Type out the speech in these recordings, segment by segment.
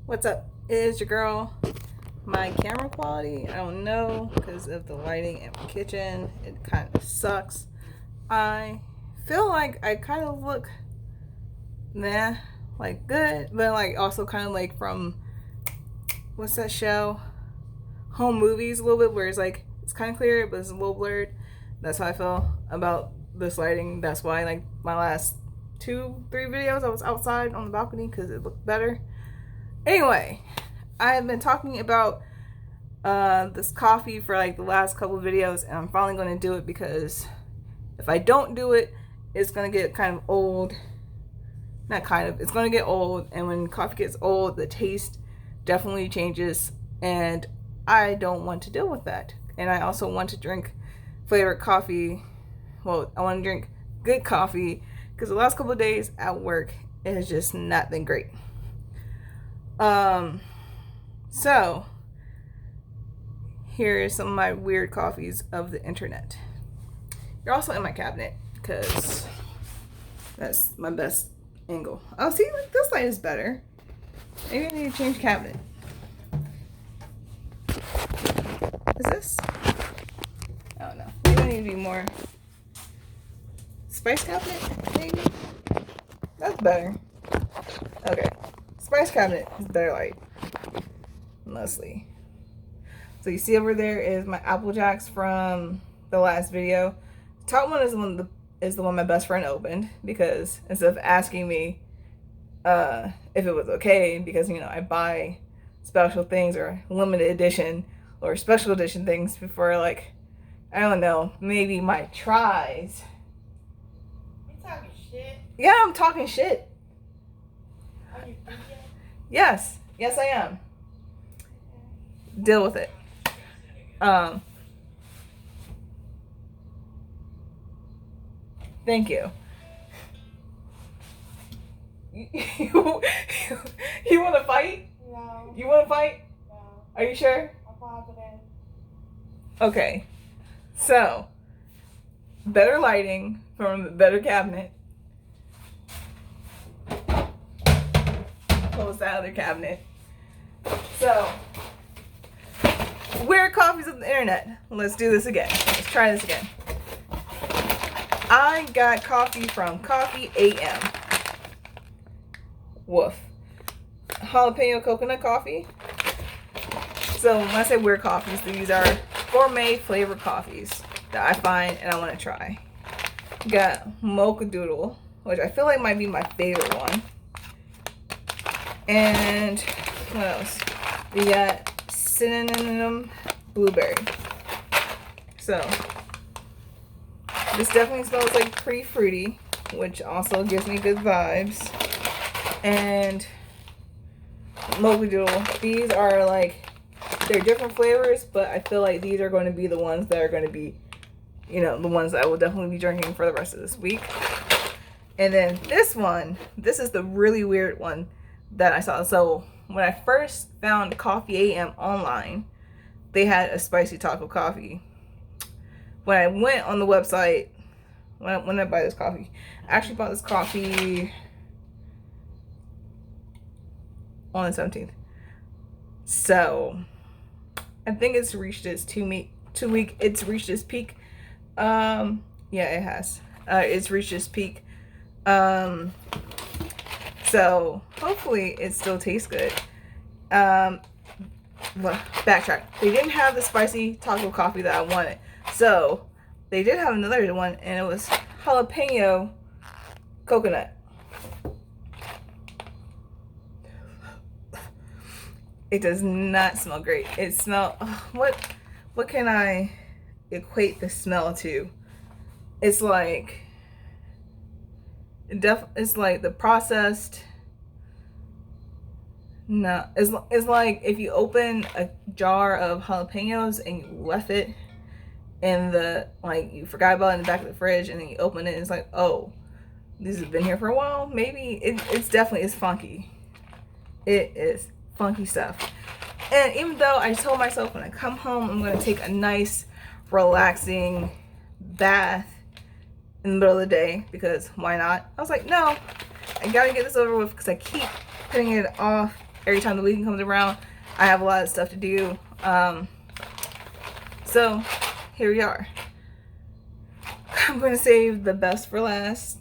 What's up? It is your girl. My camera quality, I don't know, because of the lighting in my kitchen. It kind of sucks. I feel like I kind of look, like good, but like also kind of like from, what's that show? Home Movies a little bit, where it's like, it's kind of clear, but it's a little blurred. That's how I feel about this lighting. That's why, like, my last 2-3 videos, I was outside on the balcony because it looked better. Anyway, I have been talking about this coffee for like the last couple of videos, and I'm finally going to do it because if I don't do it, it's going to get kind of old. Not kind of, it's going to get old, and when coffee gets old, the taste definitely changes, and I don't want to deal with that. And I also want to drink flavored coffee. Well, I want to drink good coffee because the last couple of days at work, it has just not been great. So here is some of my weird coffees of the internet. You're also in my cabinet because that's my best angle. Oh, see, like this light is better. Maybe I need to change cabinet. Is this? I don't know. Maybe I need to be more spice cabinet, maybe? That's better. Okay. Spice cabinet is better light. Mostly. So you see over there is my Apple Jacks from the last video. The top one is the one my best friend opened, because instead of asking me if it was okay, because I buy special things or limited edition or special edition things before, like, I don't know, maybe my tries. You talking shit? Yeah, I'm talking shit. Are you vegan? Yes I am. Deal with it. Thank you. You want to fight? No. You want to fight? No. Are you sure? I'm positive. Okay. So, better lighting from a better cabinet. Close that other cabinet. So, weird coffees of the internet. Let's do this again. Let's try this again. I got coffee from Coffee AM. Woof. Jalapeno Coconut coffee. So when I say weird coffees, these are gourmet flavored coffees that I find and I want to try. Got Mocha Doodle, which I feel like might be my favorite one. And what else? We got Cinnamon Blueberry. So this definitely smells like pretty fruity, which also gives me good vibes. And Mocha Doodle, these are like, they're different flavors, but I feel like these are going to be the ones that are going to be, the ones that I will definitely be drinking for the rest of this week. And then this one, this is the really weird one that I saw. So when I first found Coffee AM online, they had a spicy taco coffee. When I went on the website, when I buy this coffee, I actually bought this coffee on the 17th. So I think it's reached its 2-week. It's reached its peak. Yeah, it has. It's reached its peak. So hopefully it still tastes good. Backtrack. They didn't have the spicy taco coffee that I wanted. So they did have another one, and it was Jalapeno Coconut. It does not smell great. It smells, what can I equate the smell to? It's like, it's like the processed, no, it's like if you open a jar of jalapenos and you left it in you forgot about it in the back of the fridge, and then you open it and it's like, oh, this has been here for a while. Maybe it's definitely, it's funky. It is funky stuff. And even though I told myself when I come home I'm going to take a nice relaxing bath in the middle of the day, because why not? I was like, no, I gotta get this over with, because I keep putting it off every time the weekend comes around, I have a lot of stuff to do. So here we are. I'm going to save the best for last.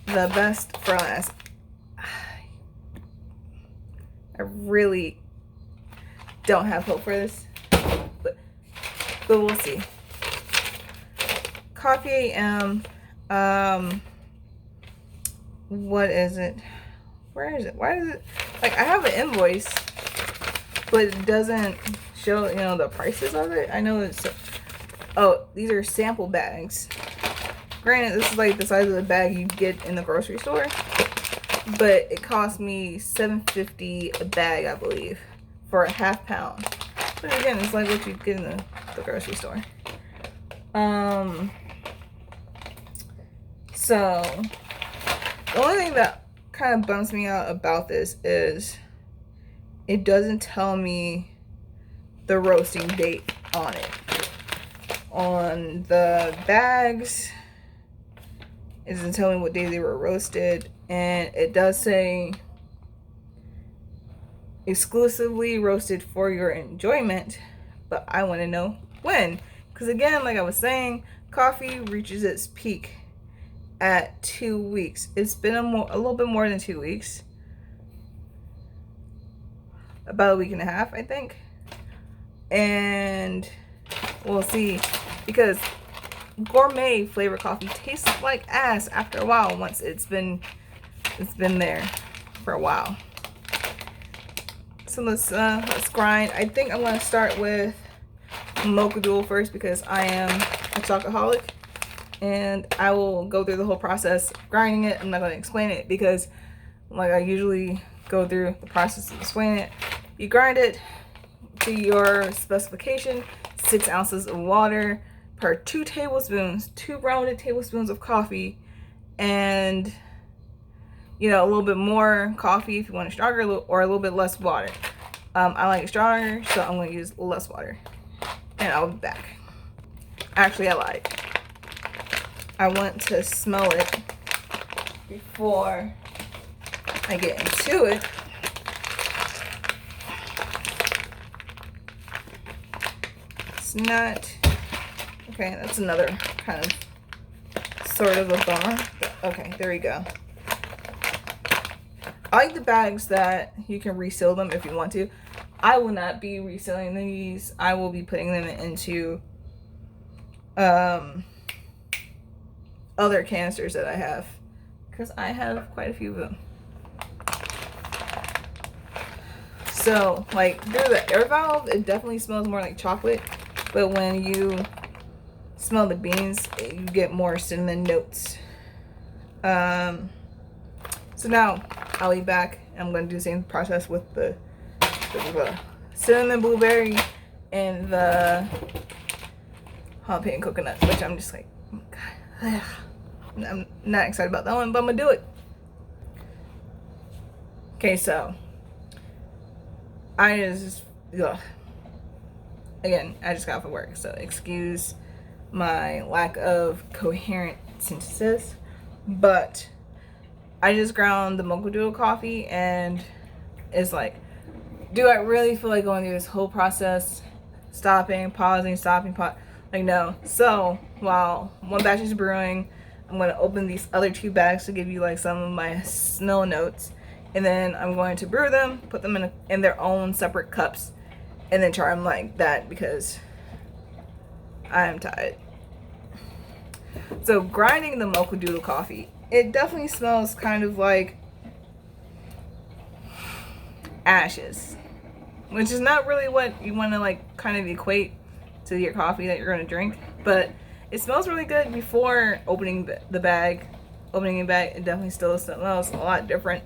The best for last. I really don't have hope for this, but we'll see. Coffee AM. What is it? Where is it? Why is it? Like, I have an invoice, but it doesn't show, you know, the prices of it. I know it's, oh, these are sample bags. Granted, this is like the size of the bag you get in the grocery store, but it cost me $7.50 a bag, I believe, for a half pound. But again, it's like what you get in the grocery store. So the only thing that kind of bums me out about this is it doesn't tell me the roasting date on it. On the bags, it doesn't tell me what day they were roasted, and it does say exclusively roasted for your enjoyment, but I want to know when, because again, like I was saying, coffee reaches its peak at 2 weeks. It's been a little bit more than 2 weeks, about a week and a half, I think, and we'll see, because gourmet flavor coffee tastes like ass after a while once it's been there for a while. So let's grind. I think I'm gonna start with Mocha Dual first because I am a chocoholic, and I will go through the whole process grinding it. I'm not gonna explain it because, like, I usually go through the process of explaining it. You grind it to your specification, 6 ounces of water per 2 tablespoons, 2 rounded tablespoons of coffee, and, you know, a little bit more coffee if you want it stronger, or a little bit less water. I like it stronger, so I'm going to use less water. And I'll be back. Actually, I lied. I want to smell it before I get into it. It's not... Okay, that's another kind of sort of a bummer. Okay, there we go. I like the bags that you can reseal them if you want to. I will not be resealing these. I will be putting them into other canisters that I have, because I have quite a few of them. So, like, through the air valve, it definitely smells more like chocolate, but when you smell the beans, you get more cinnamon notes. So now I'll be back. I'm going to do the same process with the cinnamon blueberry and the jalapeno coconut, which I'm just like, oh my God, I'm not excited about that one, but I'm gonna do it. Okay, so I just again, I just got off of work, so excuse my lack of coherent sentences, but I just ground the Mocha Duo coffee, and it's like, do I really feel like going through this whole process, stopping, pausing, stopping, like, no. So while one batch is brewing, I'm going to open these other 2 bags to give you like some of my smell notes, and then I'm going to brew them, put them in their own separate cups, and then try them like that because I am tired. So grinding the Mocha Doodle coffee, it definitely smells kind of like ashes, which is not really what you want to like kind of equate to your coffee that you're going to drink, but it smells really good before opening the bag. Opening the bag, it definitely still smells a lot different.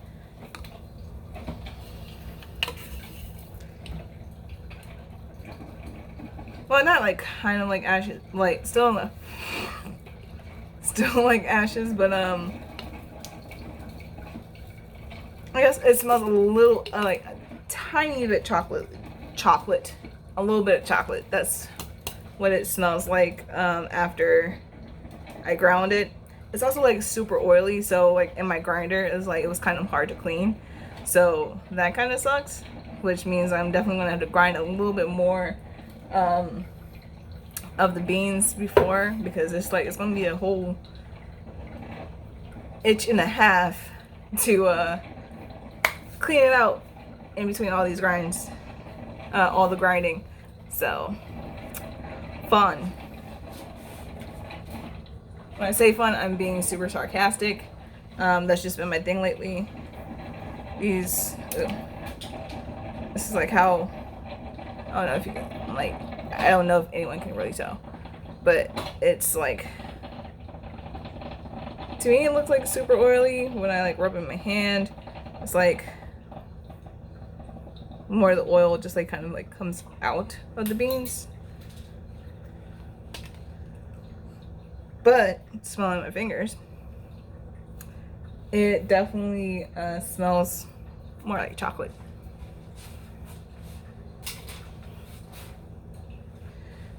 Well, not like kind of like ashes, like still like ashes, but I guess it smells a little like a tiny bit chocolate, a little bit of chocolate. That's what it smells like after I ground it. It's also like super oily, so like in my grinder, it was kind of hard to clean. So that kind of sucks, which means I'm definitely gonna have to grind a little bit more of the beans before, because it's gonna be a whole inch and a half to clean it out in between all these grinds, all the grinding. So fun. When I say fun, I'm being super sarcastic. That's just been my thing lately. This is like how, I don't know if you can, like, I don't know if anyone can really tell, but it's like, to me it looks like super oily when I like rub it in my hand. It's like more of the oil just like kind of like comes out of the beans. But smelling my fingers, it definitely smells more like chocolate.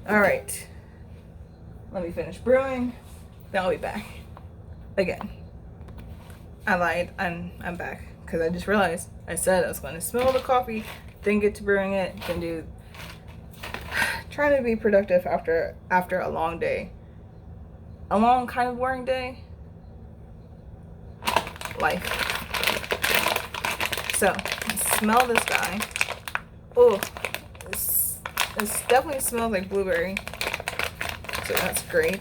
All right, let me finish brewing, then I'll be back. Again, I lied, I'm back, because I just realized I said I was going to smell the coffee, then get to brewing it, then trying to be productive after a long day. A long kind of boring day. Life. So, smell this guy. Oh, this definitely smells like blueberry. So that's great.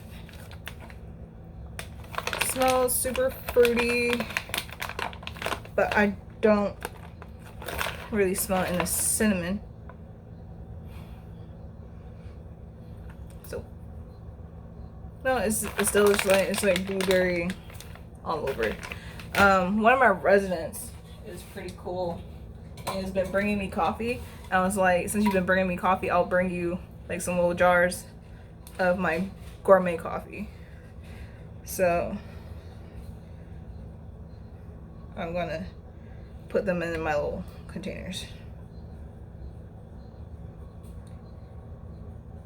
It smells super fruity, but I don't really smell any cinnamon. So, no, it's still just like, it's like blueberry all over it. One of my residents is pretty cool and has been bringing me coffee. I was like, since you've been bringing me coffee, I'll bring you like some little jars of my gourmet coffee. So I'm gonna put them in my little containers.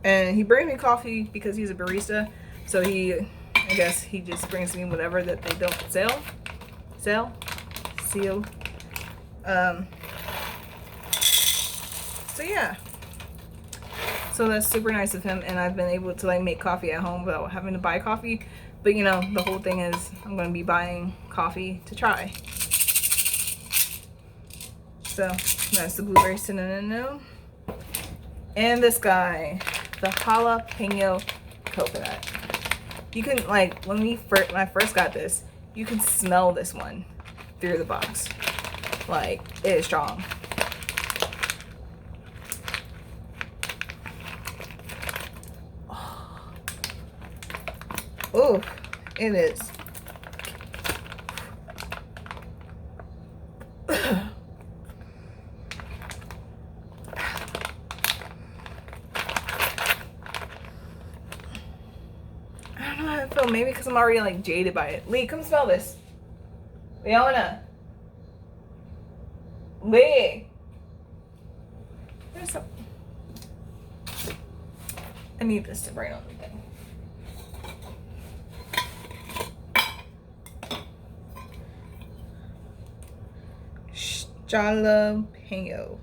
And he brings me coffee because he's a barista, so I guess he just brings me whatever that they don't seal. So yeah, so that's super nice of him, and I've been able to like make coffee at home without having to buy coffee. But you know, the whole thing is I'm going to be buying coffee to try. So that's the blueberry cinnamon, and this guy, the jalapeno coconut. You can like, when I first got this, you can smell this one through the box. Like, it is strong. Oh, it is. I don't know how I feel. Maybe because I'm already like jaded by it. Lee, come smell this. Leona. Lee. There's some. I need this to burn on the thing. Jalapeno.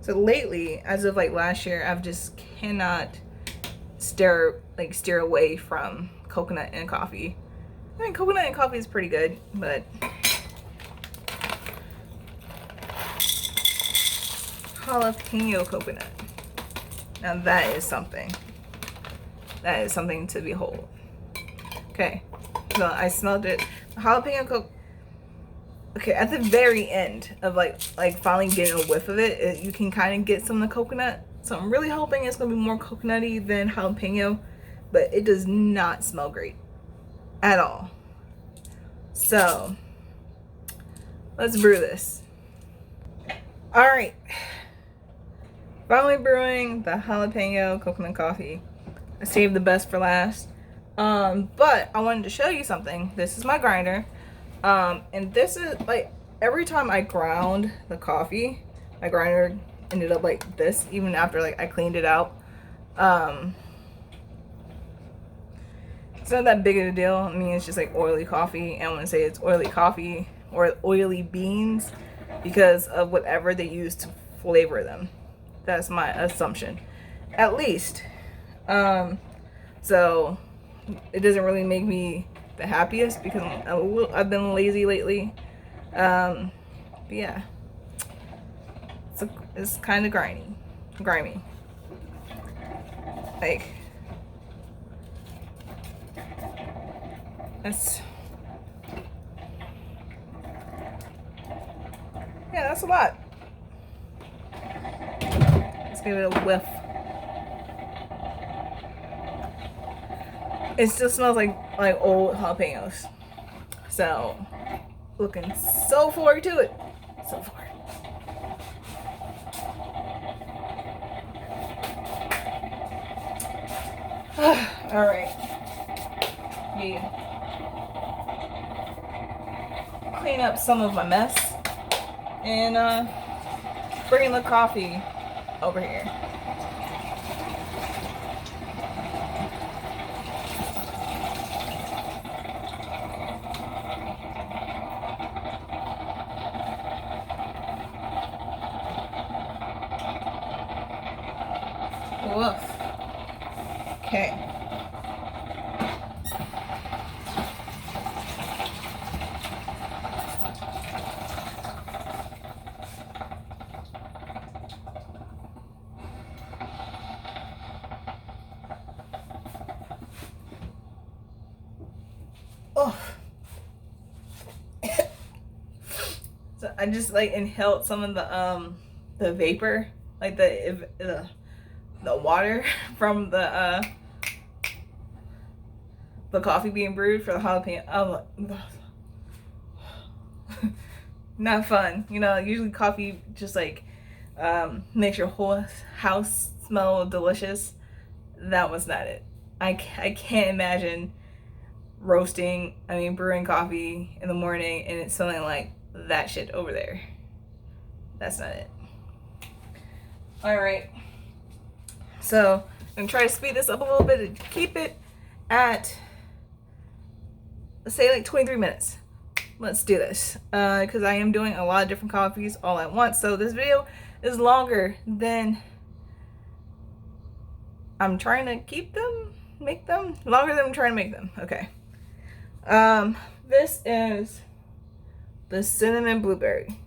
So lately, as of like last year, I've just cannot steer away from coconut and coffee. I mean, coconut and coffee is pretty good, but jalapeno coconut. Now that is something. That is something to behold. Okay, so I smelled it. Jalapeno okay, at the very end of like finally getting a whiff of it, you can kind of get some of the coconut. So I'm really hoping it's gonna be more coconutty than jalapeno, but it does not smell great at all. So let's brew this. All right, finally brewing the jalapeno coconut coffee. I saved the best for last. But I wanted to show you something. This is my grinder. And this is like, every time I ground the coffee, my grinder ended up like this, even after like I cleaned it out. It's not that big of a deal. I mean, it's just like oily coffee. And I want to say it's oily coffee or oily beans because of whatever they use to flavor them. That's my assumption, at least. So it doesn't really make me the happiest because I've been lazy lately. But yeah, it's kind of grimy. Like that's yeah, that's a lot. Let's give it a whiff. It still smells like old jalapenos. So looking so forward to it. So forward. All right. Yeah. Clean up some of my mess and bring the coffee over here. Woof. Okay. Oh. So I just like inhaled some of the vapor, like the water from the coffee being brewed for the jalapeno. Oh, not fun. You know, usually coffee just like makes your whole house smell delicious. That was not it. I can't imagine brewing coffee in the morning and it's smelling like that shit over there. That's not it. All right. So I'm gonna try to speed this up a little bit and keep it at, let's say, like 23 minutes. Let's do this because I am doing a lot of different coffees all at once. So this video is longer than I'm trying to make them longer than I'm trying to make them. Okay. This is the cinnamon blueberry.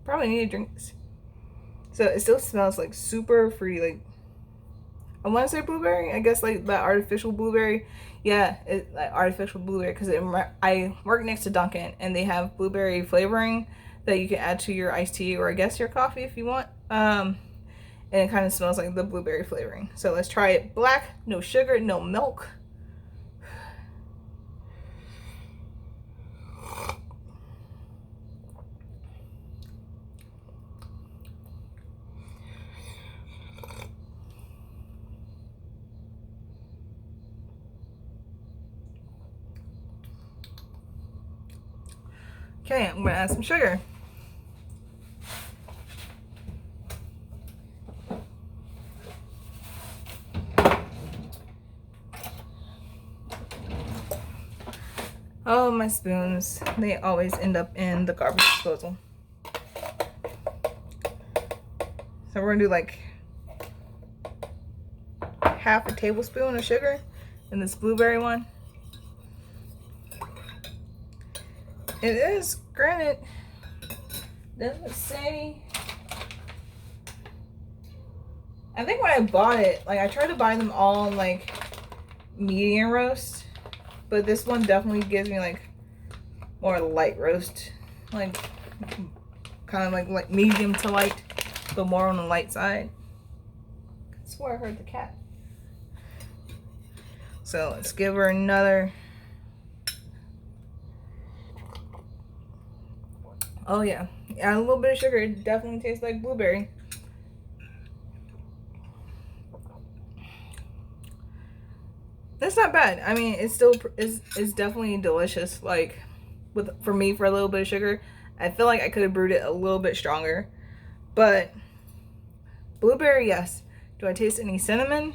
Probably need to drink this. So it still smells like super fruity. Like I want to say blueberry. I guess like the artificial blueberry. Yeah, it's like artificial blueberry because I work next to Dunkin' and they have blueberry flavoring that you can add to your iced tea or I guess your coffee if you want. And it kind of smells like the blueberry flavoring. So let's try it. Black, no sugar, no milk. Okay, I'm gonna add some sugar. Oh, my spoons. They always end up in the garbage disposal. So we're gonna do like half a tablespoon of sugar in this blueberry one. It is, granted, doesn't say. I think when I bought it, like I tried to buy them all like medium roast, but this one definitely gives me like more light roast, like kind of like medium to light, but more on the light side. I swear I heard the cat. So let's give her another. Oh yeah, add a little bit of sugar. It definitely tastes like blueberry. It's not bad. I mean, it's still it's definitely delicious. Like for me, for a little bit of sugar, I feel like I could have brewed it a little bit stronger. But blueberry, yes, Do I taste any cinnamon?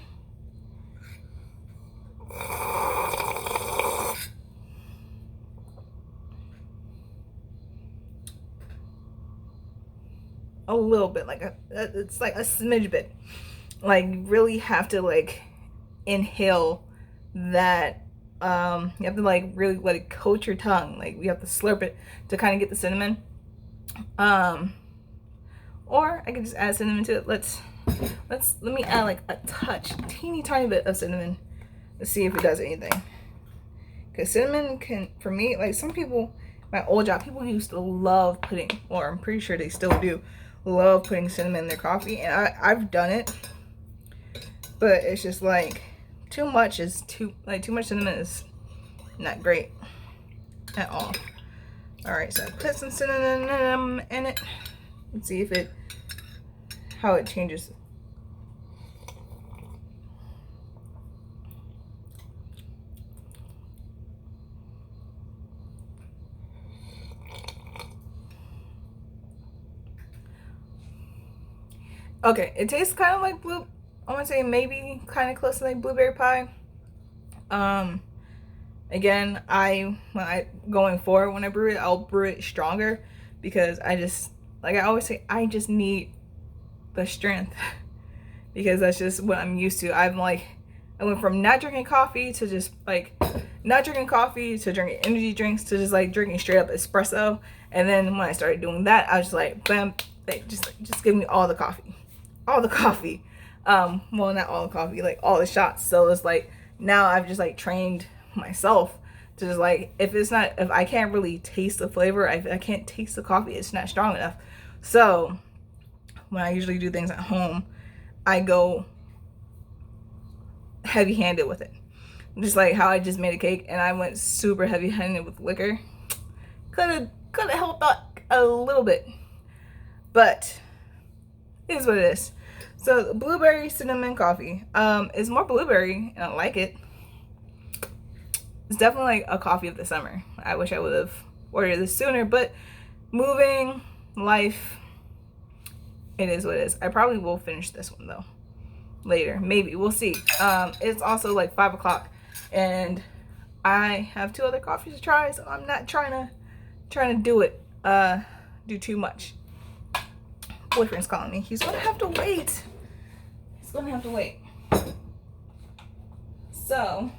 A little bit, like it's like a smidge bit. Like you really have to like inhale that. You have to like really let it coat your tongue. Like you have to slurp it to kind of get the cinnamon. Or I could just add cinnamon to it. Let me add like a touch, teeny tiny bit of cinnamon. Let's see if it does anything. Because cinnamon can, for me, like some people, my old job, people used to love putting, or I'm pretty sure they still do, love putting cinnamon in their coffee. And I've done it, but it's just like too much much cinnamon is not great at all. All right, so I put some cinnamon in it. Let's see how it changes. Okay, it tastes kind of like I want to say maybe kind of close to like blueberry pie. Again, going forward when I brew it, I'll brew it stronger because I just, like I always say, I just need the strength because that's just what I'm used to. I went from not drinking coffee to just like not drinking coffee to drinking energy drinks to just like drinking straight up espresso. And then when I started doing that, I was just like, bam, like just give me all the coffee. Well, not all the coffee, like all the shots. So it's like now I've just like trained myself to just like if I can't really taste the flavor, I can't taste the coffee, it's not strong enough. So when I usually do things at home, I go heavy handed with it. Just like how I just made a cake and I went super heavy handed with liquor. Could have helped out a little bit, but it is what it is. So blueberry cinnamon coffee is more blueberry and I like it. It's definitely like a coffee of the summer. I wish I would have ordered this sooner, but moving, life, it is what it is. I probably will finish this one though later, maybe, we'll see. It's also like 5 o'clock and I have 2 other coffees to try, so I'm not trying to do too much. Boyfriend's calling me. He's gonna have to wait. So,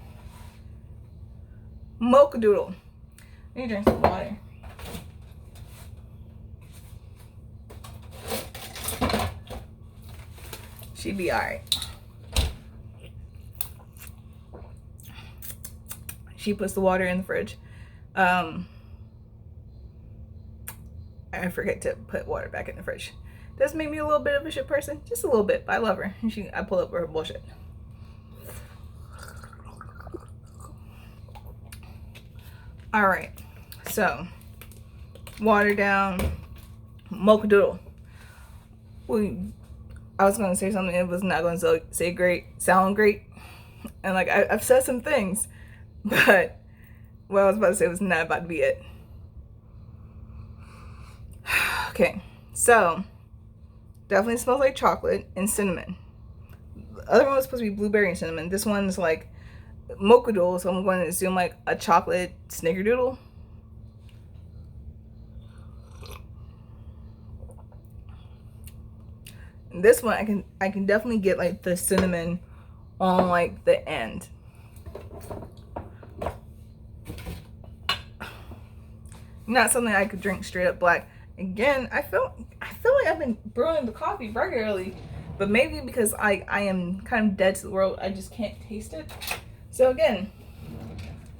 mocha doodle. I need to drink some water. She'd be alright. She puts the water in the fridge. I forget to put water back in the fridge. Does make me a little bit of a shit person, just a little bit, but I love her. And I pull up her bullshit. All right, so water down, mocha doodle. I was gonna say something, it was not gonna sound great, and like I've said some things, but what I was about to say was not about to be it. Okay, so definitely smells like chocolate and cinnamon. The other one was supposed to be blueberry and cinnamon. This one's like mocha doodle, so I'm going to assume like a chocolate snickerdoodle. And this one I can definitely get like the cinnamon on like the end. Not something I could drink straight up black. Again, I feel like I've been brewing the coffee regularly, but maybe because I am kind of dead to the world, I just can't taste it. So again,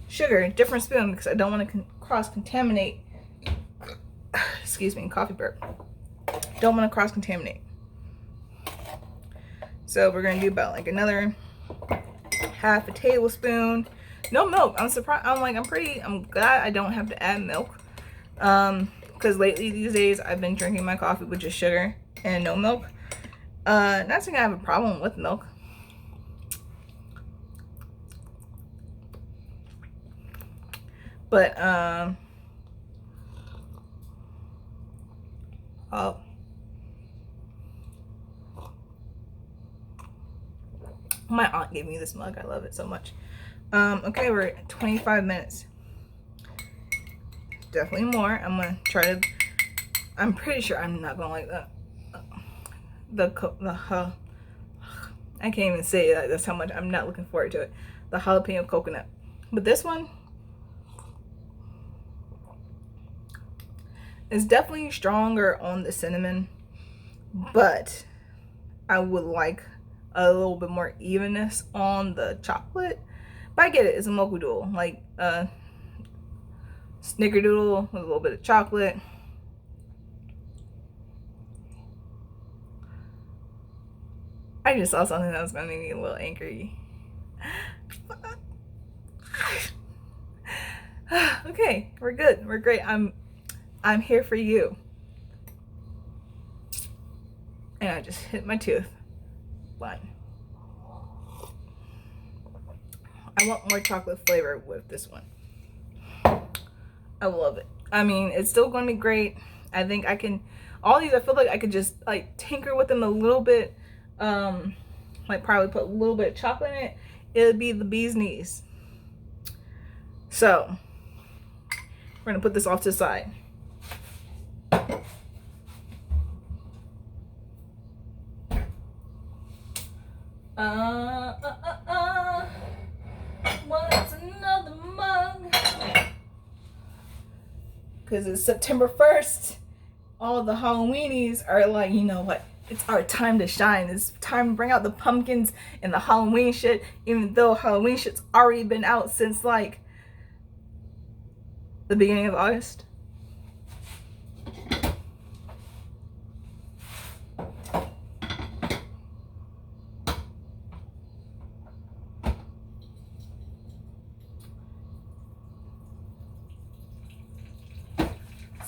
sugar, different spoon because I don't want to cross-contaminate. Excuse me, coffee burp. Don't want to cross-contaminate. So we're gonna do about like another half a tablespoon. No milk. I'm surprised. I'm glad I don't have to add milk. Because lately these days I've been drinking my coffee with just sugar and no milk. Not saying I have a problem with milk. But My aunt gave me this mug. I love it so much. Okay, we're at 25 minutes. Definitely more. I'm gonna try to. I'm pretty sure I'm not gonna like that. I can't even say that. That's how much I'm not looking forward to it. The jalapeno coconut. But this one is definitely stronger on the cinnamon, but I would like a little bit more evenness on the chocolate. But I get it. It's a mocha doodle, like snickerdoodle with a little bit of chocolate. I just saw something that was gonna make me a little angry. Okay, we're good. We're great. I'm here for you. And I just hit my tooth. But I want more chocolate flavor with this one. I love it. I mean, it's still going to be great. I think I can, all these, I feel like I could just like tinker with them a little bit. Like probably put a little bit of chocolate in it. It would be the bee's knees. So we're going to put this off to the side. What's another mug? Because it's September 1st. All the Halloweenies are like, you know what? It's our time to shine. It's time to bring out the pumpkins and the Halloween shit, even though Halloween shit's already been out since like the beginning of August.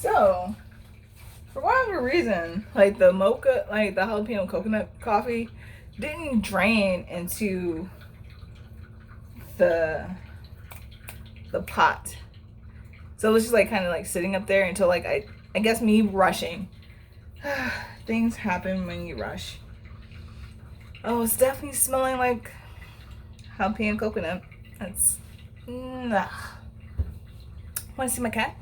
So, for whatever reason, like the mocha, like the jalapeno coconut coffee didn't drain into the pot. So it was just like kind of like sitting up there until like I guess me rushing. Things happen when you rush. Oh, it's definitely smelling like jalapeno coconut. That's want to see my cat?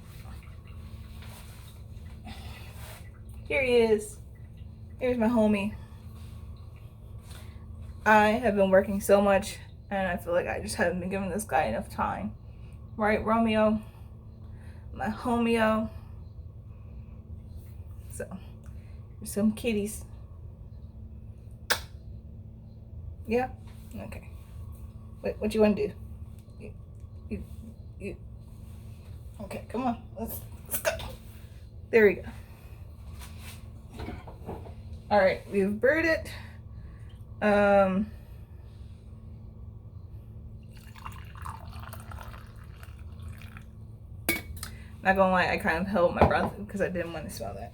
Here he is. Here's my homie. I have been working so much and I feel like I just haven't been giving this guy enough time. Right, Romeo? My homeo. So, here's some kitties. Yeah? Okay. Wait, what you want to do? You. Okay, come on. Let's go. There we go. All right, we've brewed it. Not gonna lie, I kind of held my breath because I didn't want to smell that.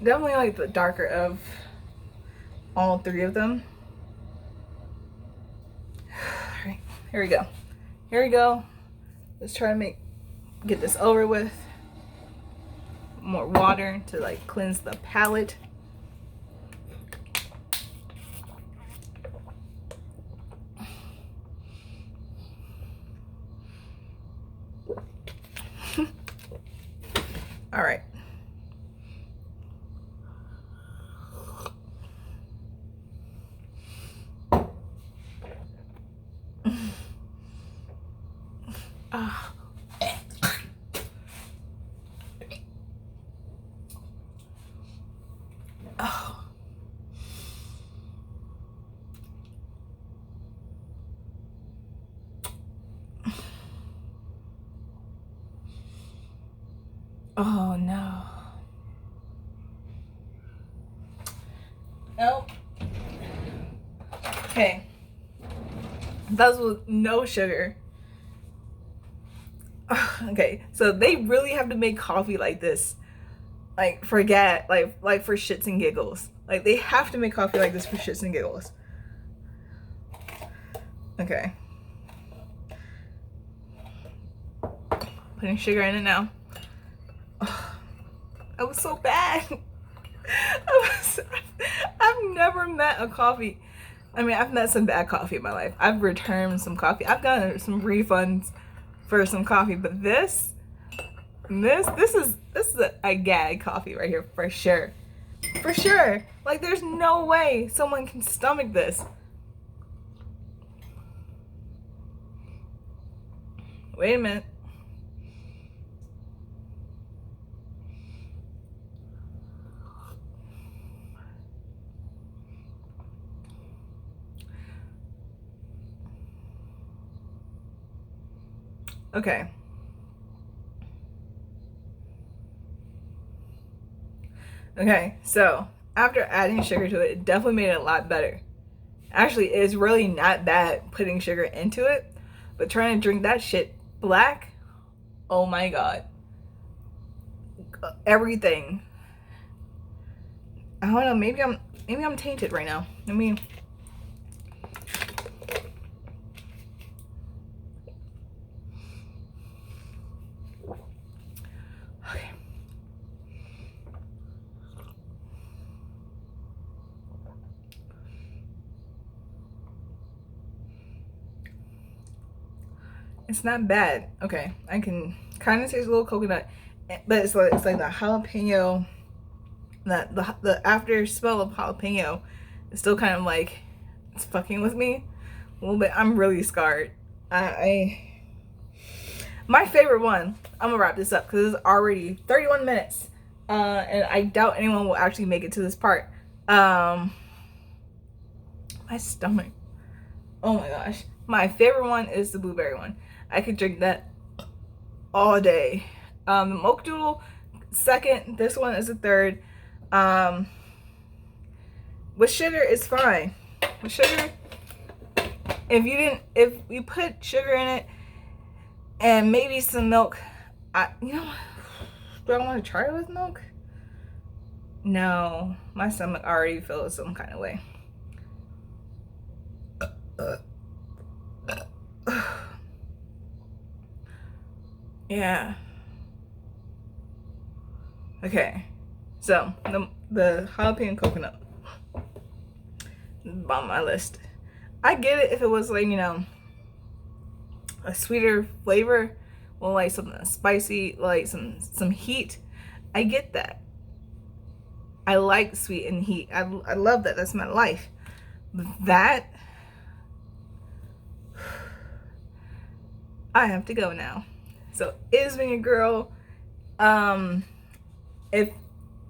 Definitely like the darker of all three of them. All right, here we go. Here we go. Let's try to get this over with. More water to like cleanse the palate. All right. Oh. Oh. Oh no. Nope. Okay. That's with no sugar. Okay, so they really have to make coffee like this. Like forget like for shits and giggles. Like they have to make coffee like this for shits and giggles. Okay. Putting sugar in it now. Oh, that was so bad. I've never met a coffee. I mean, I've met some bad coffee in my life. I've returned some coffee. I've gotten some refunds for some coffee, but this is a gag coffee right here for sure. For sure. Like, there's no way someone can stomach this. Wait a minute. Okay. Okay, so after adding sugar to it, it definitely made it a lot better. Actually, it's really not bad putting sugar into it, but trying to drink that shit black, oh my god. Everything. I don't know, maybe I'm tainted right now. I mean, okay. It's not bad. Okay, I can kind of taste a little coconut, but it's like the jalapeno, that the after smell of jalapeno is still kind of like it's fucking with me a little bit. I'm really scarred. I my favorite one. I'm gonna wrap this up because it's already 31 minutes, and I doubt anyone will actually make it to this part. My stomach. Oh my gosh. My favorite one is the blueberry one. I could drink that all day. The mocha doodle, second. This one is the third. With sugar, it's fine. With sugar, if you put sugar in it and maybe some milk, do I want to try it with milk? No, my stomach already feels some kind of way. Yeah. Okay. So the jalapeno coconut on my list. I get it if it was like, a sweeter flavor, or like something spicy, like some heat. I get that. I like sweet and heat. I love that. That's my life. But that, I have to go now. So it's been your girl. If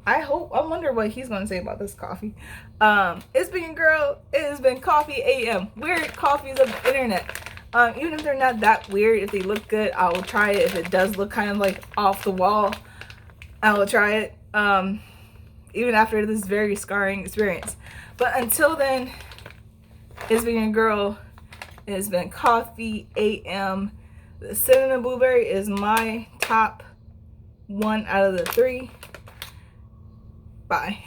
I wonder what he's gonna say about this coffee. It's been your girl. It has been Coffee AM. Weird coffees of the internet. Even if they're not that weird, if they look good, I will try it. If it does look kind of like off the wall, I will try it. Even after this very scarring experience. But until then, it's been your girl. It has been Coffee AM. The cinnamon blueberry is my top one out of the three. Bye.